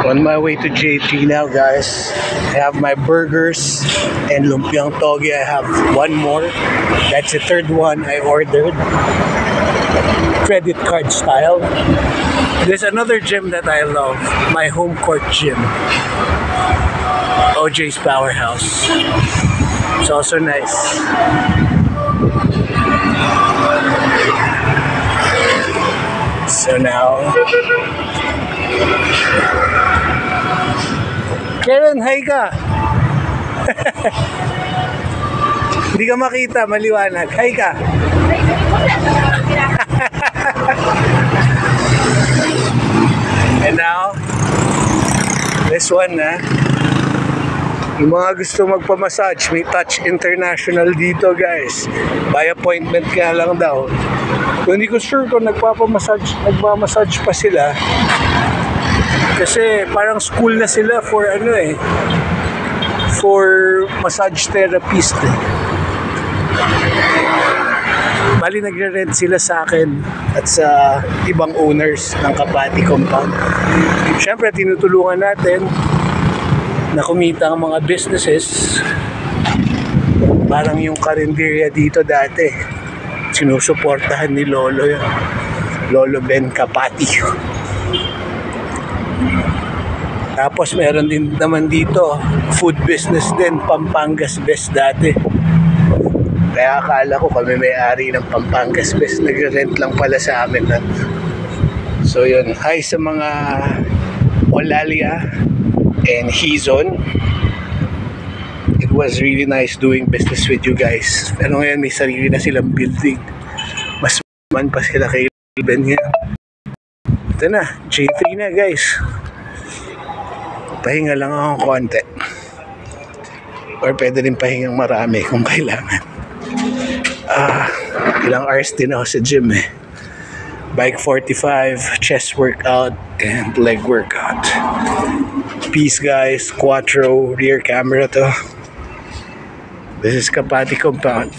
On my way to J3 now, guys. I have my burgers and lumpiang toge. I have one more. That's the third one I ordered. Credit card style. There's another gym that I love. My home court gym. OJ's Powerhouse. It's also nice. So now, Karen, hi ka. Hindi ka makita, maliwanag. Hi ka. And now, this one na. Yung mga gusto magpamassage, may Touch International dito, guys. By appointment kaya lang daw. Kung hindi ko sure kung nagmamassage pa sila. Kasi parang school na sila for for massage therapist. Bali nagre-rent sila sa akin at sa ibang owners ng Kapati Compound. Siyempre tinutulungan natin na kumita ang mga businesses. Parang yung karinderya dito dati, sinusuportahan ni Lolo Ben Kapati. Tapos meron din naman dito food business din, Pampangas Best dati. Kaya akala ko kami may-ari ng Pampangas Best, nagre-rent lang pala sa amin. So yun, hi sa mga Olalia and Hizon. It was really nice doing business with you guys. Pero ngayon may sarili na silang building. Mas man pa sila kay Ben ngayon. Ito na, J3 na guys. Pahinga lang akong konti. Or pwede rin pahingang marami kung kailangan. Ilang hours din ako sa gym eh. Bike 45, chest workout, and leg workout. Peace guys, Quattro, rear camera to. This is Kapati Compound.